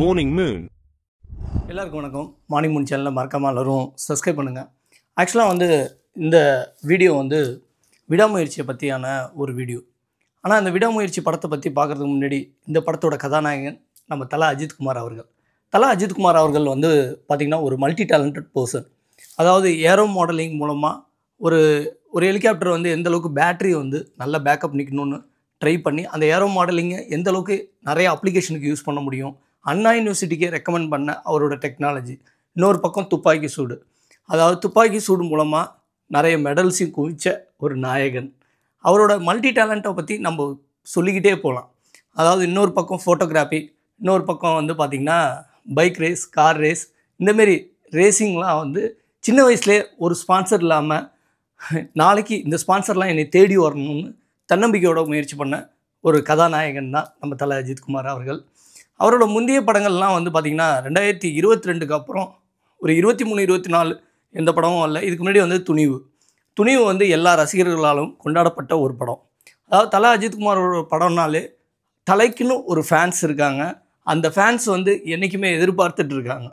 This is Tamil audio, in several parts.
Morning Moon. எல்லாருக்கும் வணக்கம். மார்னிங் மூன் சேனலில் மறக்காமல் எல்லோரும் சப்ஸ்கிரைப் பண்ணுங்கள். ஆக்சுவலாக வந்து இந்த வீடியோ வந்து விடாமுயற்சியை பற்றியான ஒரு வீடியோ. ஆனால் அந்த விடாமுயற்சி படத்தை பற்றி பார்க்குறதுக்கு முன்னாடி இந்த படத்தோட கதாநாயகன் நம்ம தல அஜித்குமார் அவர்கள். தல அஜித்குமார் அவர்கள் வந்து பார்த்திங்கன்னா ஒரு மல்டி டேலண்டட் பர்சன். அதாவது ஏரோ மாடலிங் மூலமாக ஒரு ஒரு ஹெலிகாப்டர் வந்து எந்தளவுக்கு பேட்ரி வந்து நல்ல பேக்கப் நிற்கணும்னு ட்ரை பண்ணி அந்த ஏரோ மாடலிங்கை எந்தளவுக்கு நிறைய அப்ளிகேஷனுக்கு யூஸ் பண்ண முடியும், அண்ணா யூனிவர்சிட்டிக்கே ரெக்கமெண்ட் பண்ண அவரோட டெக்னாலஜி. இன்னொரு பக்கம் துப்பாக்கி சூடு, அதாவது துப்பாக்கி சூடு மூலமாக நிறைய மெடல்ஸையும் குவிச்ச ஒரு நாயகன். அவரோட மல்டி டேலண்ட்டை பற்றி நம்ம சொல்லிக்கிட்டே போகலாம். அதாவது இன்னொரு பக்கம் ஃபோட்டோகிராஃபி, இன்னொரு பக்கம் வந்து பார்த்திங்கன்னா பைக் ரேஸ், கார் ரேஸ், இந்தமாரி ரேசிங்லாம் வந்து சின்ன வயசுலேயே ஒரு ஸ்பான்சர் இல்லாமல் நாளைக்கு இந்த ஸ்பான்சர்லாம் என்னை தேடி வரணும்னு தன்னம்பிக்கையோட முயற்சி பண்ண ஒரு கதாநாயகன் தான் நம்ம தல அஜித்குமார் அவர்கள். அவரோட முந்தைய படங்கள்லாம் வந்து பார்த்திங்கன்னா 2022க்கு அப்புறம் ஒரு 23, 24 எந்த படமும் இல்லை. இதுக்கு முன்னாடி வந்து துணிவு வந்து எல்லா ரசிகர்களாலும் கொண்டாடப்பட்ட ஒரு படம். அதாவது தல அஜித்குமாரோட படம்னாலே தலைக்குன்னு ஒரு ஃபேன்ஸ் இருக்காங்க. அந்த ஃபேன்ஸ் வந்து என்றைக்குமே எதிர்பார்த்துட்டு இருக்காங்க.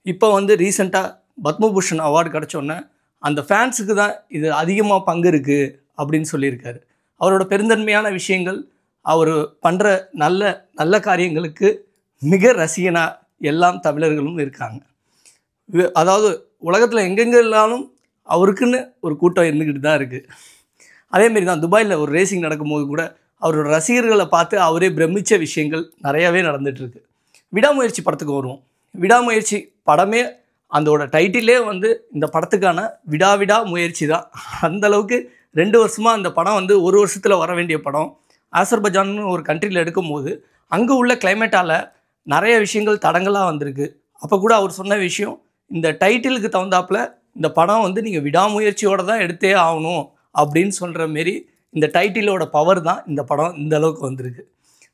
இப்போ வந்து ரீசெண்டாக பத்மபூஷன் அவார்டு கிடச்சோன்னே அந்த ஃபேன்ஸுக்கு தான் இது அதிகமாக பங்கு இருக்குது அப்படின்னு சொல்லியிருக்காரு. அவரோட பெருந்தன்மையான விஷயங்கள், அவர் பண்ணுற நல்ல நல்ல காரியங்களுக்கு மிக ரசிகனாக எல்லாம் தமிழர்களும் இருக்காங்க. அதாவது உலகத்தில் எங்கெங்கெல்லாலும் அவருக்குன்னு ஒரு கூட்டம் இருந்துக்கிட்டு தான் இருக்குது. அதேமாரி தான் துபாயில் ஒரு ரேசிங் நடக்கும்போது கூட அவரோட ரசிகர்களை பார்த்து அவரே பிரமித்த விஷயங்கள் நிறையாவே நடந்துகிட்ருக்கு. விடாமுயற்சி படத்துக்கு வருவோம். விடாமுயற்சி படமே அதோட டைட்டிலே வந்து இந்த படத்துக்கான விடா முயற்சி தான். அந்தளவுக்கு 2 வருஷமாக அந்த படம் வந்து ஒரு வருஷத்தில் வர வேண்டிய படம் ஆசர்பைஜான்னு ஒரு கண்ட்ரியில் எடுக்கும்போது அங்கே உள்ள கிளைமேட்டால் நிறைய விஷயங்கள் தடங்களாக வந்திருக்கு. அப்போ கூட அவர் சொன்ன விஷயம், இந்த டைட்டிலுக்கு தகுந்தாப்பில் இந்த படம் வந்து நீங்கள் விடாமுயற்சியோடு தான் எடுத்தே ஆகணும் அப்படின்னு சொல்கிற மாரி இந்த டைட்டிலோட பவர் தான் இந்த படம் இந்த அளவுக்கு வந்திருக்கு.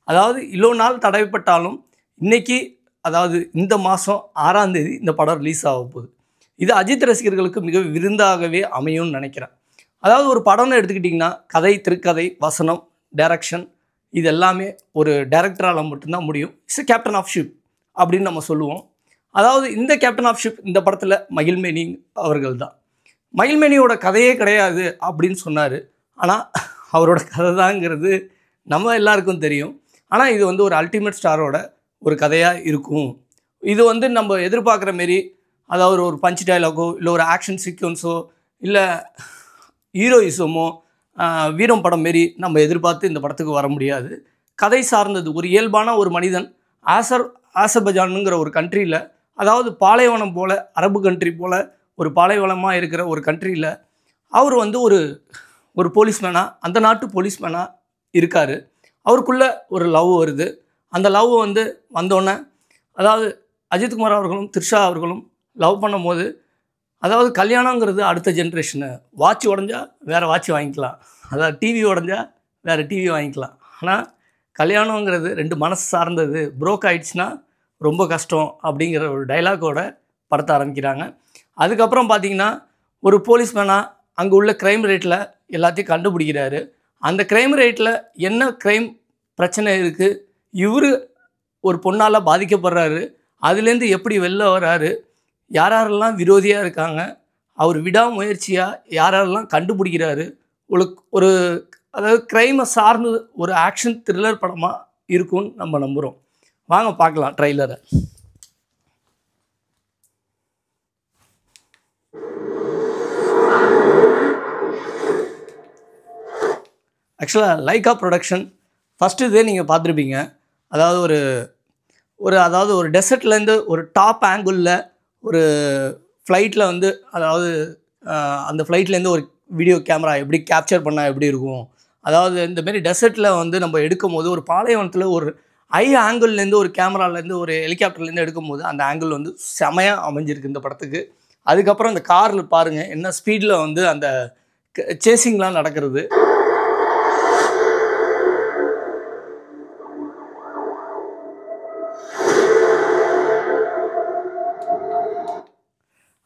அதாவது இவ்வளோ நாள் தடைப்பட்டாலும் இன்றைக்கி, அதாவது இந்த மாதம் 6ஆம் தேதி இந்த படம் ரிலீஸ் ஆக போகுது. இது அஜித் ரசிகர்களுக்கு மிக விருந்தாகவே அமையும்னு நினைக்கிறேன். அதாவது ஒரு படம்னு எடுத்துக்கிட்டிங்கன்னா கதை, திரைக்கதை, வசனம், டைரக்ஷன், இது எல்லாமே ஒரு டைரக்டரால் மட்டும்தான் முடியும். இட்ஸ் கேப்டன் ஆஃப் ஷிப் அப்படின்னு நம்ம சொல்லுவோம். அதாவது இந்த கேப்டன் ஆஃப் ஷிப் இந்த படத்தில் மகிழ்மேனி அவர்கள் தான். மகிழ்மேனியோட கதையே கிடையாது அப்படின்னு சொன்னார். ஆனால் அவரோட கதை தாங்கிறது நம்ம எல்லாருக்கும் தெரியும். ஆனால் இது வந்து ஒரு அல்டிமேட் ஸ்டாரோட ஒரு கதையாக இருக்கும். இது வந்து நம்ம எதிர்பார்க்குற மாரி, அதாவது ஒரு பஞ்ச் டைலாகோ இல்லை ஒரு ஆக்ஷன் சீக்வன்ஸோ இல்லை ஹீரோயிசமோ வீரம் படம் மாரி நம்ம எதிர்பார்த்து இந்த படத்துக்கு வர முடியாது. கதை சார்ந்தது ஒரு இயல்பான ஒரு மனிதன் ஆசர்பைஜானுங்கிற ஒரு கண்ட்ரியில், அதாவது பாலைவனம் போல், அரபு கண்ட்ரி போல் ஒரு பாலைவனமாக இருக்கிற ஒரு கண்ட்ரியில் அவர் வந்து ஒரு போலீஸ்மேனாக, அந்த நாட்டு போலீஸ்மேனாக இருக்கார். அவருக்குள்ளே ஒரு லவ் வருது. அந்த லவ் வந்து வந்தோடனே, அதாவது அஜித்குமார் அவர்களும் த்ரிஷா அவர்களும் லவ் பண்ணும்போது, அதாவது கல்யாணங்கிறது அடுத்த ஜென்ரேஷனு. வாட்ச் உடஞ்சா வேறு வாட்ச் வாங்கிக்கலாம், அதாவது டிவி உடஞ்சா வேறு டிவி வாங்கிக்கலாம். ஆனால் கல்யாணங்கிறது 2 மனசு சார்ந்தது. ப்ரோக் ஆகிடுச்சுன்னா ரொம்ப கஷ்டம் அப்படிங்கிற ஒரு டைலாக்கோட படத்தை ஆரம்பிக்கிறாங்க. அதுக்கப்புறம் பார்த்திங்கன்னா ஒரு போலீஸ்மேனாக அங்கே உள்ள க்ரைம் ரேட்டில் எல்லாத்தையும் கண்டுபிடிக்கிறாரு. அந்த க்ரைம் ரேட்டில் என்ன க்ரைம் பிரச்சனை இருக்குது, இவர் ஒரு பொண்ணால் பாதிக்கப்படுறாரு, அதுலேருந்து எப்படி வெளில வர்றாரு, யாரெல்லாம் விரோதியாக இருக்காங்க, அவர் விடாமுயற்சியாக யாரெல்லாம் கண்டுபிடிக்கிறாரு. ஒரு அதாவது க்ரைமை சார்ந்து ஒரு ஆக்ஷன் த்ரில்லர் படமாக இருக்கும்னு நம்ம நம்புகிறோம். வாங்க பார்க்கலாம் ட்ரைலரை. ஆக்சுவலாக லைக்கா ப்ரொடக்ஷன் ஃபஸ்ட்டு இதே நீங்கள் பார்த்துருப்பீங்க. அதாவது ஒரு டெசர்ட்லேருந்து ஒரு டாப் ஆங்கிளில் ஒரு ஃப்ளைட்டில் வந்து, அதாவது அந்த ஃப்ளைட்லேருந்து ஒரு வீடியோ கேமரா எப்படி கேப்சர் பண்ணால் எப்படி இருக்கும், அதாவது இந்தமாரி டெசர்ட்டில் வந்து நம்ம எடுக்கும்போது ஒரு பாலைவனத்தில் ஒரு ஹை ஆங்கிள்லேருந்து ஒரு கேமராலேருந்து ஒரு ஹெலிகாப்டர்லேருந்து எடுக்கும்போது அந்த ஆங்கிள் வந்து செமையாக அமைஞ்சிருக்கு இந்த படத்துக்கு. அதுக்கப்புறம் இந்த காரில் பாருங்கள் என்ன ஸ்பீடில் வந்து அந்த சேசிங்லாம் நடக்கிறது.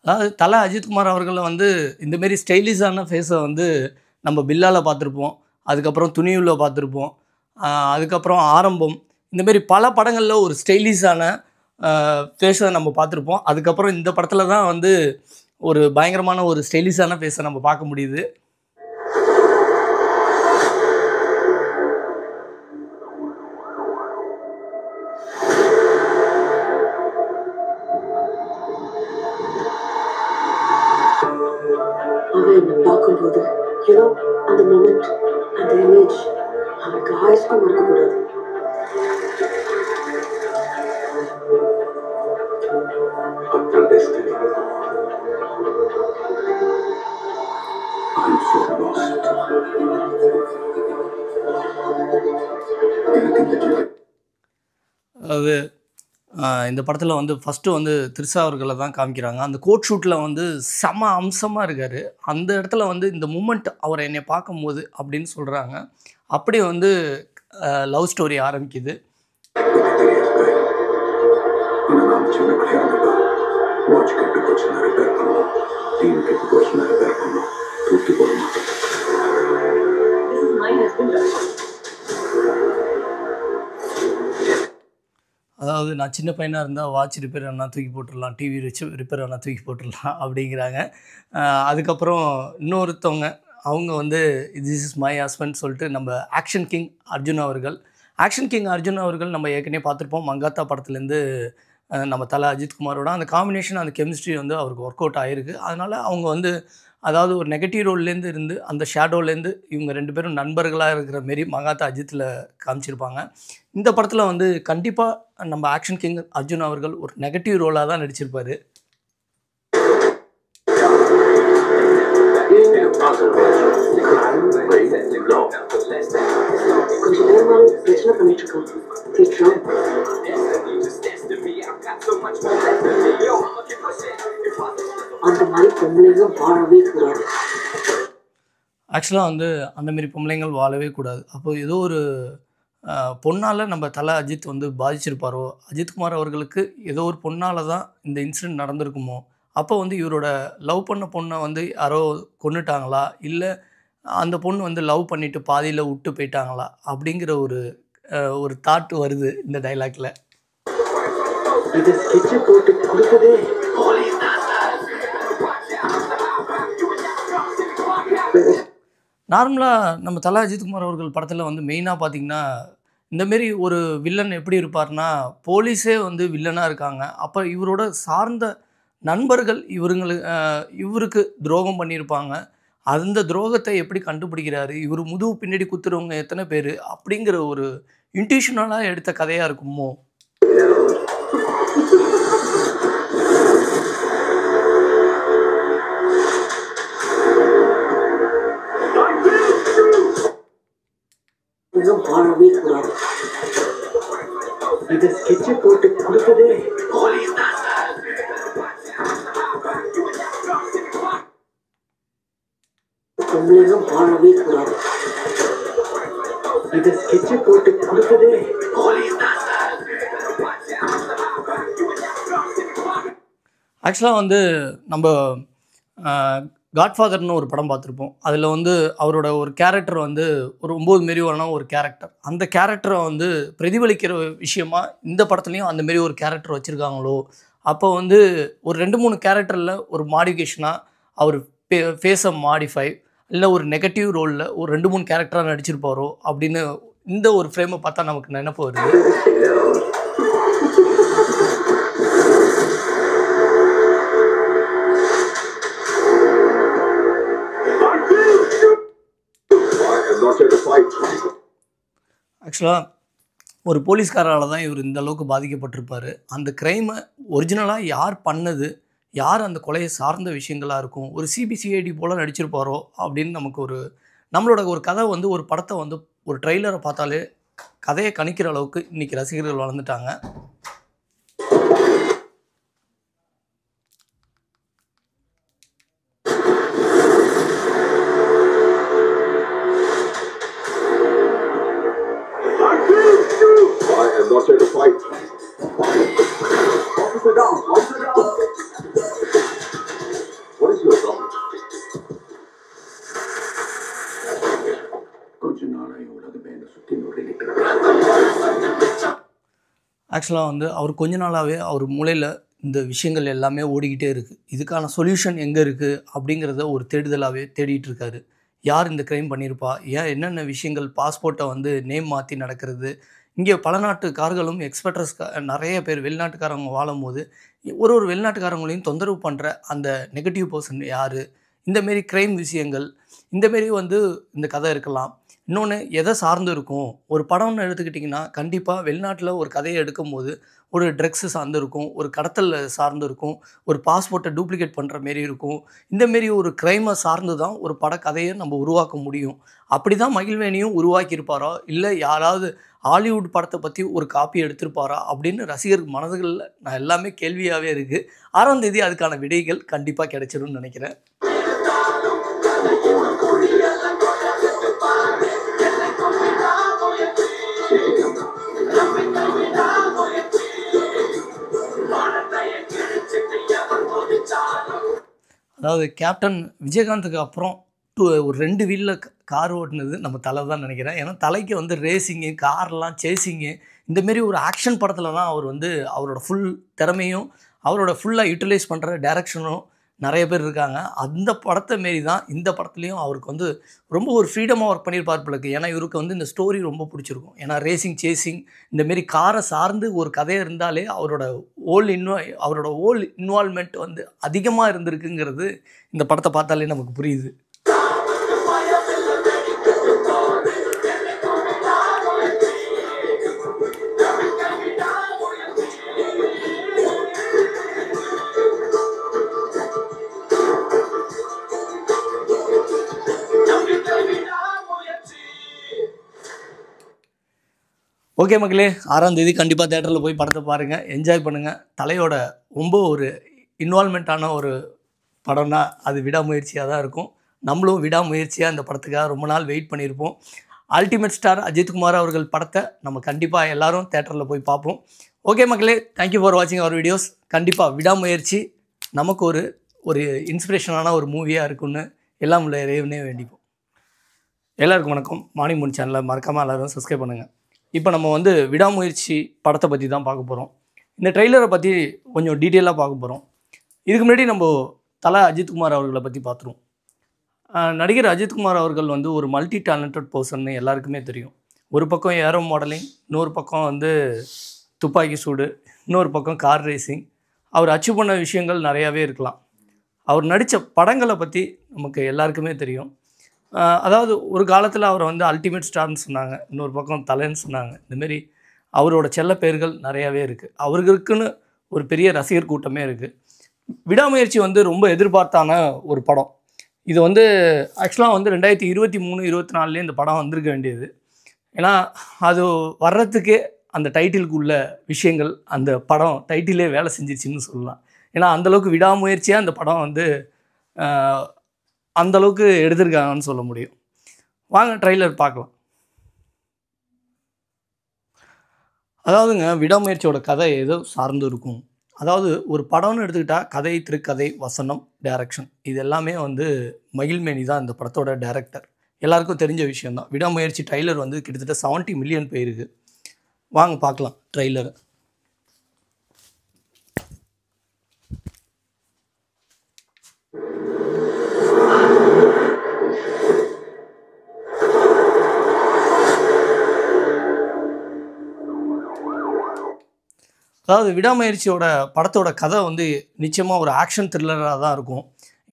அதாவது தல அஜித்குமார் அவர்கள் வந்து இந்தமாரி ஸ்டைலிஷான ஃபேஸை வந்து நம்ம பில்லால பார்த்துருப்போம், அதுக்கப்புறம் துணிவில் பார்த்துருப்போம், அதுக்கப்புறம் ஆரம்பம், இந்தமாரி பல படங்களில் ஒரு ஸ்டைலிஷான ஃபேஸை நம்ம பார்த்துருப்போம். அதுக்கப்புறம் இந்த படத்தில் தான் வந்து ஒரு பயங்கரமான ஒரு ஸ்டைலிஷான ஃபேஸை நம்ம பார்க்க முடியுது. அவன் பார்க்கும்போது அந்த மொமெண்ட், அந்த இமேஜ் அவனுக்கு ஆயுஷ்க்கும் மறக்கக்கூடாது. அது இந்த படத்தில் வந்து ஃபஸ்ட்டு வந்து த்ரிஷா அவர்களை தான் காமிக்கிறாங்க. அந்த கோட் ஷூட்டில் வந்து செம அம்சமாக இருக்கார். அந்த இடத்துல வந்து இந்த மூமெண்ட் அவரை என்னை பார்க்கும்போது அப்படின்னு சொல்கிறாங்க. அப்படி வந்து லவ் ஸ்டோரி ஆரம்பிக்குது. அதாவது நான் சின்ன பையனாக இருந்தால் வாட்ச் ரிப்பேர் ஆனால் தூக்கி போட்டுடலாம், டிவி ரிப்பேர் ஆனால் தூக்கி போட்டுடலாம் அப்படிங்கிறாங்க. அதுக்கப்புறம் இன்னொருத்தவங்க அவங்க வந்து திஸ் இஸ் மை ஹஸ்பண்ட் சொல்லிட்டு நம்ம ஆக்ஷன் கிங் அர்ஜுன் அவர்கள் நம்ம ஏற்கனவே பார்த்துருப்போம். மங்காத்தா படத்துலேருந்து நம்ம தலை அஜித்குமாரோட அந்த காம்பினேஷன், அந்த கெமிஸ்ட்ரி வந்து அவருக்கு ஒர்க் அவுட் ஆகிருக்கு. அதனால் அவங்க வந்து அதாவது ஒரு நெகட்டிவ் ரோல்லேருந்து இருந்து அந்த ஷேடோலேருந்து இவங்க 2 பேரும் நண்பர்களாக இருக்கிற மாரி மங்காத்தா அஜித்தில் காமிச்சிருப்பாங்க. இந்த படத்தில் வந்து கண்டிப்பாக நம்ம ஆக்ஷன் கிங் அர்ஜுன் அவர்கள் ஒரு நெகட்டிவ் ரோலாக தான் நடிச்சிருப்பார். ஆக்சுவலாக வந்து அந்தமாரி பொம்பளைங்கள் வாழவே கூடாது. அப்போ ஏதோ ஒரு பொண்ணால் நம்ம தலை அஜித் வந்து பாதிச்சிருப்பாரோ, அஜித்குமார் அவர்களுக்கு ஏதோ ஒரு பொண்ணால் தான் இந்த இன்சிடென்ட் நடந்திருக்குமோ, அப்போ வந்து இவரோட லவ் பண்ண பொண்ணை வந்து யாரோ கொன்னுட்டாங்களா, இல்லை அந்த பொண்ணு வந்து லவ் பண்ணிவிட்டு பாதியில் விட்டு போயிட்டாங்களா அப்படிங்கிற ஒரு தாட் வருது இந்த டைலாக்ல. நார்மலாக நம்ம தலை அஜித்குமார் அவர்கள் படத்தில் வந்து மெயினாக பார்த்திங்கன்னா இந்தமாரி ஒரு வில்லன் எப்படி இருப்பார்னா, போலீஸே வந்து வில்லனாக இருக்காங்க. அப்போ இவரோட சார்ந்த நண்பர்கள் இவருக்கு துரோகம் பண்ணியிருப்பாங்க. அந்த துரோகத்தை எப்படி கண்டுபிடிக்கிறாரு, இவர் முதுகு பின்னாடி குத்துறவங்க எத்தனை பேர் அப்படிங்கிற ஒரு இன்ட்யூஷனலாக எடுத்த கதையாக இருக்குமோ. வாழவே கூடாது. இதை ஸ்கெட்சை போட்டு கொடுத்ததே போலீஸ் தான் சார். பொம்பளைங்க வாழவே கூடாது. இதை ஸ்கெட்சை போட்டு கொடுத்ததே போலீஸ் தான் சார். ஆக்சுவலாக வந்து நம்ம காட்ஃபாதர்னு ஒரு படம் பார்த்துருப்போம். அதில் வந்து அவரோட ஒரு கேரக்டர் வந்து ஒரு 9 மாரியான ஒரு கேரக்டர். அந்த கேரக்டரை வந்து பிரதிபலிக்கிற விஷயமா இந்த படத்துலையும் அந்தமாரி ஒரு கேரக்டர் வச்சுருக்காங்களோ, அப்போ வந்து ஒரு 2-3 கேரக்டரில் ஒரு மாடிஃபிகேஷனாக அவர் ஃபேஸை மாடிஃபை, இல்லை ஒரு நெகட்டிவ் ரோலில் ஒரு 2-3 கேரக்டராக நடிச்சிருப்பாரோ அப்படின்னு இந்த ஒரு ஃப்ரேமை பார்த்தா நமக்கு நினைப்பு வருது. ஆக்சுவலாக ஒரு போலீஸ்காரால் தான் இவர் இந்த அளவுக்கு பாதிக்கப்பட்டிருப்பார். அந்த க்ரைமை ஒரிஜினலாக யார் பண்ணது, யார் அந்த கொலையை சார்ந்த விஷயங்களாக இருக்கும், ஒரு சிபிசிஐடி போல் நடிச்சிருப்பாரோ அப்படின்னு நமக்கு நம்மளோட ஒரு கதை வந்து ஒரு படத்தை வந்து ஒரு ட்ரெய்லரை பார்த்தாலே கதையை கணிக்கிற அளவுக்கு இன்றைக்கி ரசிகர்கள் வளர்ந்துட்டாங்க. Not here to fight. Officer down! Officer down! What is your problem? கொஞ்ச நாளா உலகமே என்ன சுத்தி நுழையிட்டு ஆக்சுவலாக வந்து அவர் கொஞ்ச நாளாகவே அவர் மூளையில் இந்த விஷயங்கள் எல்லாமே ஓடிக்கிட்டே இருக்குது. இதுக்கான சொல்யூஷன் எங்கே இருக்குது அப்படிங்கிறத ஒரு தேடுதலாகவே தேடிட்டு இருக்காரு. யார் இந்த கிரைம் பண்ணியிருப்பா? ஏன் என்னென்ன விஷயங்கள் பாஸ்போர்ட்டை வந்து நேம் மாற்றி நடக்கிறது? இங்கே பல நாட்டுக்காரர்களும் எக்ஸ்பெக்டர்ஸ் நிறைய பேர் வெளிநாட்டுக்காரங்க வாழும்போது ஒரு வெளிநாட்டுக்காரங்களையும் தொந்தரவு பண்ணுற அந்த நெகட்டிவ் பர்சன் யார்? இந்தமாரி கிரைம் விஷயங்கள் இந்தமாரி வந்து இந்த கதை இருக்கலாம். இன்னொன்று எதை சார்ந்து இருக்கும்? ஒரு படம்னு எடுத்துக்கிட்டிங்கன்னா கண்டிப்பாக வெளிநாட்டில் ஒரு கதையை எடுக்கும்போது ஒரு ட்ரக்ஸு சார்ந்து இருக்கும், ஒரு கடத்தல் சார்ந்து இருக்கும், ஒரு பாஸ்போர்ட்டை டூப்ளிகேட் பண்ணுற மாரி இருக்கும். இந்தமாரி ஒரு கிரைமை சார்ந்து தான் ஒரு படக்கதையை நம்ம உருவாக்க முடியும். அப்படி தான் மகிழ்வேணியும் உருவாக்கியிருப்பாரா? இல்லை யாராவது ஹாலிவுட் படத்தை பற்றி ஒரு காப்பி எடுத்திருப்பாரா? அப்படின்னு ரசிகர் மனதுகளில் நான் எல்லாமே கேள்வியாகவே இருக்குது. 6ஆம் தேதி அதுக்கான விடைகள் கண்டிப்பாக கிடைச்சிடும்னு நினைக்கிறேன். அதாவது கேப்டன் விஜயகாந்துக்கு அப்புறம் ஒரு 2 வீலில் கார் ஓட்டுனது நம்ம தலை தான் நினைக்கிறேன். ஏன்னா தலைக்கு வந்து ரேசிங்கு, கார்லாம் சேசிங்கு இந்தமாரி ஒரு ஆக்ஷன் படத்தில் தான் அவர் வந்து அவரோட ஃபுல் திறமையும் அவரோட ஃபுல்லாக யூட்டிலைஸ் பண்ணுற டைரக்ஷனும் நிறைய பேர் இருக்காங்க. அந்த படத்தை மாரி தான் இந்த படத்துலேயும் அவருக்கு வந்து ரொம்ப ஒரு ஃப்ரீடமாக ஒர்க் பண்ணியிருப்பார் போலருக்கு. ஏன்னா இவருக்கு வந்து இந்த ஸ்டோரி ரொம்ப பிடிச்சிருக்கும். ஏன்னா ரேசிங், சேசிங் இந்தமாரி காரை சார்ந்து ஒரு கதையாக இருந்தாலே அவரோட ஹோல் இன்வால்மெண்ட் வந்து அதிகமாக இருந்திருக்குங்கிறது இந்த படத்தை பார்த்தாலே நமக்கு புரியுது. ஓகே மக்களே, 6ஆம் தேதி கண்டிப்பாக தேட்டரில் போய் படத்தை பாருங்கள், என்ஜாய் பண்ணுங்கள். தலையோட ரொம்ப ஒரு இன்வால்மெண்ட்டான ஒரு படம்னா அது விடாமுயற்சியாக தான் இருக்கும். நம்மளும் விடாமுயற்சியாக இந்த படத்துக்காக ரொம்ப நாள் வெயிட் பண்ணியிருப்போம். அல்டிமேட் ஸ்டார் அஜித்குமார் அவர்கள் படத்தை நம்ம கண்டிப்பாக எல்லோரும் தேட்டரில் போய் பார்ப்போம். ஓகே மக்களே, தேங்க்யூ ஃபார் வாட்சிங் அவர் வீடியோஸ். கண்டிப்பாக விடாமுயற்சி நமக்கு ஒரு இன்ஸ்பிரேஷனான ஒரு மூவியாக இருக்குன்னு எல்லாம் உள்ள இறைவனே வேண்டிப்போம். எல்லாருக்கும் வணக்கம். மார்னிங் மூன் சேனலை மறக்காமல் எல்லோரும் சப்ஸ்கிரைப் பண்ணுங்கள். இப்போ நம்ம வந்து விடாமுயற்சி படத்தை பற்றி தான் பார்க்க போகிறோம். இந்த ட்ரெய்லரை பற்றி கொஞ்சம் டீட்டெயிலாக பார்க்க போகிறோம். இதுக்கு முன்னாடி நம்ம தலை அஜித்குமார் அவர்களை பற்றி பார்த்துருவோம். நடிகர் அஜித்குமார் அவர்கள் வந்து ஒரு மல்டி டேலண்டட் பர்சன்னு எல்லாருக்குமே தெரியும். ஒரு பக்கம் ஏரோ மாடலிங், இன்னொரு பக்கம் வந்து துப்பாக்கி சூடு, இன்னொரு பக்கம் கார் ரேசிங். அவர் அச்சீவ் பண்ண விஷயங்கள் நிறையாவே இருக்கலாம். அவர் நடித்த படங்களை பற்றி நமக்கு எல்லாருக்குமே தெரியும். அதாவது ஒரு காலத்தில் அவரை வந்து அல்டிமேட் ஸ்டார்னு சொன்னாங்க, இன்னொரு பக்கம் தலைன்னு சொன்னாங்க. இந்தமாரி அவரோட செல்ல பெயர்கள் நிறையாவே இருக்குது. அவர்களுக்குன்னு ஒரு பெரிய ரசிகர் கூட்டமே இருக்குது. விடாமுயற்சி வந்து ரொம்ப எதிர்பார்த்தான ஒரு படம். இது வந்து ஆக்சுவலாக வந்து 2023-24 இந்த படம் வந்திருக்க வேண்டியது. ஏன்னா அது வர்றதுக்கே அந்த டைட்டிலுக்கு உள்ள விஷயங்கள் அந்த படம் டைட்டிலே வேலை செஞ்சிச்சுன்னு சொல்லலாம். ஏன்னா அந்தளவுக்கு விடாமுயற்சியாக அந்த படம் வந்து அந்தளவுக்கு எடுத்திருக்காங்கன்னு சொல்ல முடியும். வாங்க ட்ரெய்லர் பார்க்கலாம். அதாவதுங்க விடாமுயற்சியோட கதை ஏதோ சார்ந்து இருக்கும். அதாவது ஒரு படம்னு எடுத்துக்கிட்டால் கதை, திரைக்கதை, வசனம், டைரக்ஷன் இது எல்லாமே வந்து மகிழ்மேனி தான் இந்த படத்தோட டைரக்டர். எல்லாருக்கும் தெரிஞ்ச விஷயந்தான். விடாமுயற்சி ட்ரெய்லர் வந்து கிட்டத்தட்ட 70 மில்லியன் போயிருக்கு. வாங்க பார்க்கலாம் ட்ரெய்லரை. அதாவது விடாமுயற்சியோட படத்தோட கதை வந்து நிச்சயமாக ஒரு ஆக்ஷன் த்ரில்லராக தான் இருக்கும்.